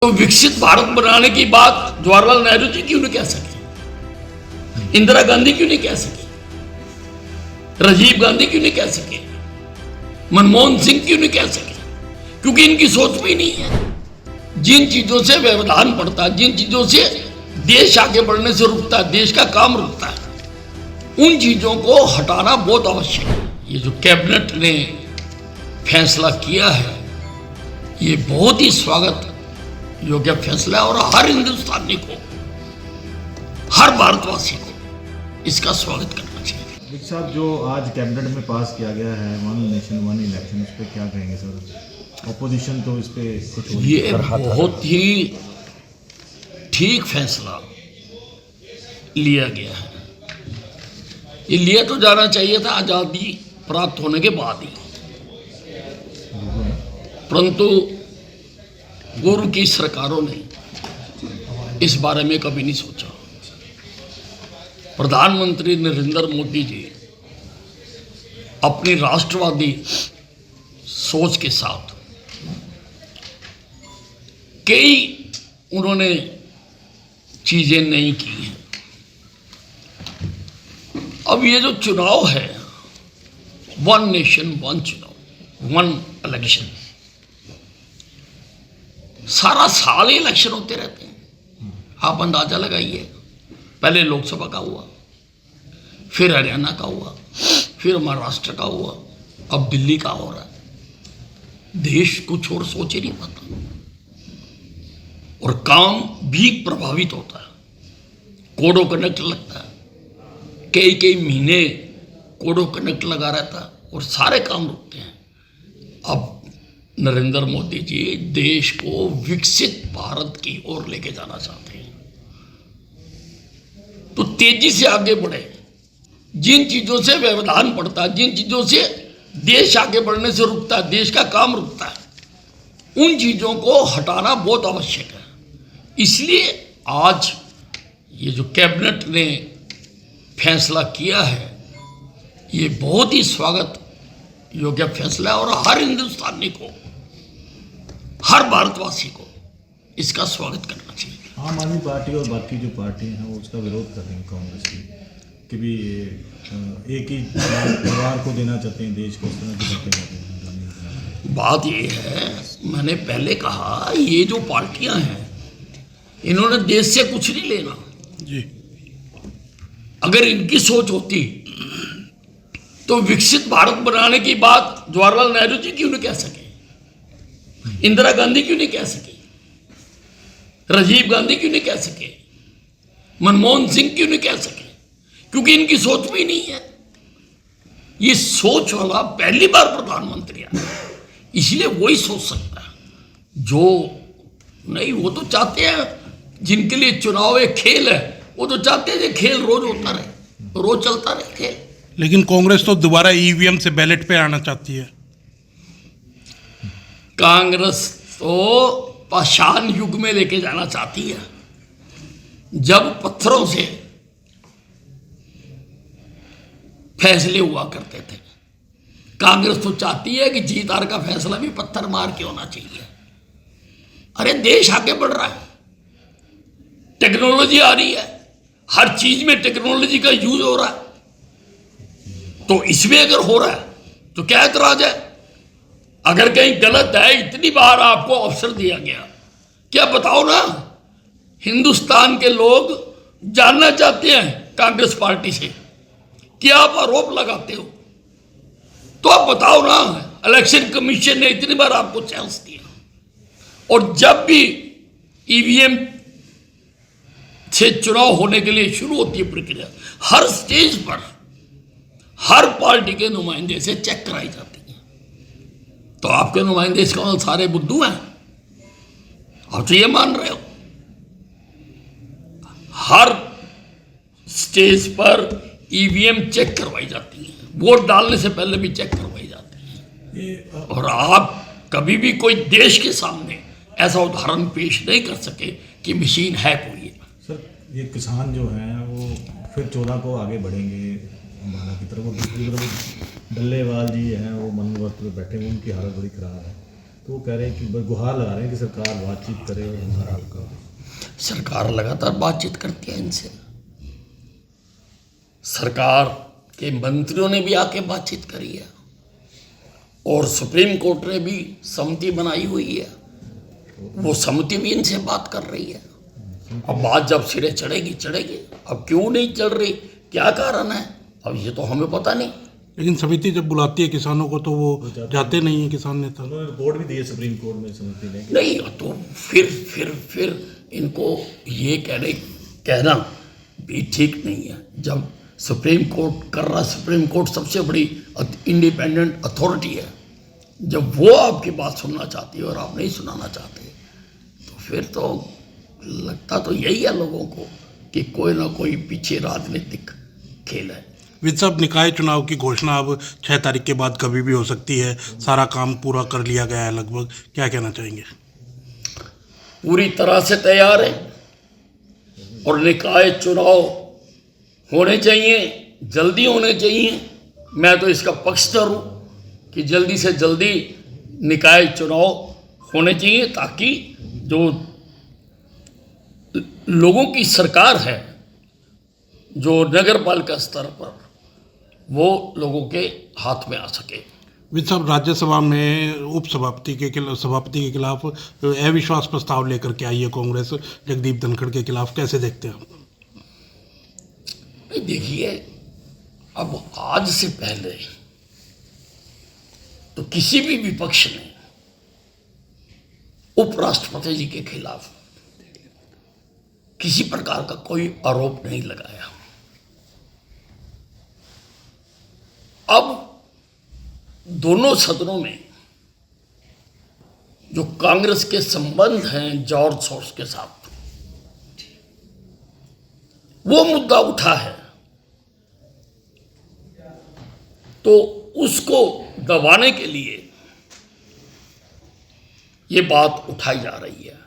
तो विकसित भारत बनाने की बात जवाहरलाल नेहरू जी क्यों नहीं कह सके, इंदिरा गांधी क्यों नहीं कह सके, राजीव गांधी क्यों नहीं कह सके, मनमोहन सिंह क्यों नहीं कह सके? क्योंकि इनकी सोच भी नहीं है। जिन चीजों से व्यवधान पड़ता है, जिन चीजों से देश आगे बढ़ने से रुकता है, देश का काम रुकता है, उन चीजों को हटाना बहुत आवश्यक है। ये जो कैबिनेट ने फैसला किया है, ये बहुत ही स्वागत योग्य फैसला है और हर हिंदुस्तानी को, हर भारतवासी को इसका स्वागत करना चाहिए। विक साहब, जो आज कैबिनेट में पास किया गया है वन नेशन वन इलेक्शन, इस पे क्या कहेंगे सर? ऑपोजिशन तो इस पे कुछ ये बहुत ही ठीक फैसला लिया गया है। ये लिया तो जाना चाहिए था आज़ादी प्राप्त होने के बाद ही, परंतु पूर्व की सरकारों ने इस बारे में कभी नहीं सोचा। प्रधानमंत्री नरेंद्र मोदी जी अपनी राष्ट्रवादी सोच के साथ कई उन्होंने चीजें नहीं की हैं। अब ये जो चुनाव है, वन नेशन वन चुनाव, वन इलेक्शन, सारा साल ही इलेक्शन होते रहते हैं। आप अंदाजा लगाइए, पहले लोकसभा का हुआ, फिर हरियाणा का हुआ, फिर महाराष्ट्र का हुआ, अब दिल्ली का हो रहा है। देश कुछ और सोच ही नहीं पाता और काम भी प्रभावित होता है। कोड ऑफ कंडक्ट लगता है, कई कई महीने कोड ऑफ कंडक्ट लगा रहता है और सारे काम रुकते हैं। अब नरेंद्र मोदी जी देश को विकसित भारत की ओर लेके जाना चाहते हैं, तो तेजी से आगे बढ़े। जिन चीजों से व्यवधान पड़ता है, जिन चीजों से देश आगे बढ़ने से रुकता है, देश का काम रुकता है, उन चीजों को हटाना बहुत आवश्यक है। इसलिए आज ये जो कैबिनेट ने फैसला किया है, ये बहुत ही स्वागत योग्य फैसला है और हर हिंदुस्तानी को, हर भारतवासी को इसका स्वागत करना चाहिए। आम आदमी पार्टी और बाकी जो पार्टियां हैं वो उसका विरोध कर रही हैं कांग्रेस की, कि भी एक ही परिवार को देना चाहते हैं देश को, इस तरह की बातें करते हैं। बात ये है, मैंने पहले कहा, ये जो पार्टियां हैं इन्होंने देश से कुछ नहीं लेना जी। अगर इनकी सोच होती तो विकसित भारत बनाने की बात जवाहरलाल नेहरू जी क्यों नहीं कह सके, इंदिरा गांधी क्यों नहीं कह सके, राजीव गांधी क्यों नहीं कह सके, मनमोहन सिंह क्यों नहीं कह सके? क्योंकि इनकी सोच भी नहीं है। ये सोच वाला पहली बार प्रधानमंत्री आया, इसलिए वही सोच सकता है। जो नहीं, वो तो चाहते हैं, जिनके लिए चुनाव एक खेल है, वो तो चाहते हैं कि खेल रोज होता रहे, रोज चलता रहे खेल। लेकिन कांग्रेस तो दोबारा ईवीएम से बैलेट पे आना चाहती है। कांग्रेस तो पाषाण युग में लेके जाना चाहती है, जब पत्थरों से फैसले हुआ करते थे। कांग्रेस तो चाहती है कि जीत हार का फैसला भी पत्थर मार के होना चाहिए। अरे देश आगे बढ़ रहा है, टेक्नोलॉजी आ रही है, हर चीज में टेक्नोलॉजी का यूज हो रहा है, तो इसमें अगर हो रहा है तो क्या एतराज है? अगर कहीं गलत है, इतनी बार आपको अवसर दिया गया, क्या बताओ ना, हिंदुस्तान के लोग जानना चाहते हैं कांग्रेस पार्टी से कि आप आरोप लगाते हो, तो आप बताओ ना। इलेक्शन कमीशन ने इतनी बार आपको चांस दिया, और जब भी ईवीएम से चुनाव होने के लिए शुरू होती है प्रक्रिया, हर स्टेज पर हर पार्टी के नुमाइंदे से चेक कराई जाती है। तो आपके नुमाइंदे इसका सारे बुद्धू हैं? आप तो ये मान रहे हो? हर स्टेज पर ईवीएम चेक करवाई जाती है, वोट डालने से पहले भी चेक करवाई जाती है। और आप कभी भी कोई देश के सामने ऐसा उदाहरण पेश नहीं कर सके कि मशीन है कोई। सर, ये किसान जो हैं वो फिर 14 को आगे बढ़ेंगे अम्बाला की तरफ। दूसरी तरफ डल्लेवाल जी हैं, वो मनोवर्त पे बैठे हुए, उनकी हालत बड़ी खराब है। वो कह रहे हैं कि गुहार लगा रहे हैं कि सरकार बातचीत करे और हमारा हल करे। सरकार लगातार बातचीत करती है इनसे, सरकार के मंत्रियों ने भी आके बातचीत करी है और सुप्रीम कोर्ट ने भी सहमति बनाई हुई है, वो सहमति भी इनसे बात कर रही है। अब बात जब सिरे चढ़ेगी चढ़ेगी, अब क्यों नहीं चढ़ रही, क्या कारण है, अब ये तो हमें पता नहीं। लेकिन समिति जब बुलाती है किसानों को तो वो जाते नहीं है किसान नेता। उन्होंने रिपोर्ट भी दी है सुप्रीम कोर्ट में समिति ने। नहीं तो फिर इनको ये कहना भी ठीक नहीं है। जब सुप्रीम कोर्ट कर रहा, सुप्रीम कोर्ट सबसे बड़ी इंडिपेंडेंट अथॉरिटी है, जब वो आपकी बात सुनना चाहती है और आप नहीं सुनाना चाहते, तो फिर तो लगता तो यही है लोगों को कि कोई ना कोई पीछे राजनीतिक खेल है। विद साहब, निकाय चुनाव की घोषणा अब 6 तारीख के बाद कभी भी हो सकती है, सारा काम पूरा कर लिया गया है लगभग, क्या कहना चाहेंगे? पूरी तरह से तैयार है और निकाय चुनाव होने चाहिए, जल्दी होने चाहिए। मैं तो इसका पक्षधर हूँ कि जल्दी से जल्दी निकाय चुनाव होने चाहिए, ताकि जो लोगों की सरकार है, जो नगर पालिका स्तर पर, वो लोगों के हाथ में आ सके। विद साहब, राज्यसभा में सभापति के खिलाफ अविश्वास प्रस्ताव लेकर के आई है कांग्रेस जगदीप धनखड़ के खिलाफ, कैसे देखते हैं आप? देखिए, अब आज से पहले तो किसी भी विपक्ष ने उपराष्ट्रपति जी के खिलाफ किसी प्रकार का कोई आरोप नहीं लगाया। अब दोनों सदनों में जो कांग्रेस के संबंध हैं जॉर्ज सोर्स के साथ, वो मुद्दा उठा है, तो उसको दबाने के लिए ये बात उठाई जा रही है।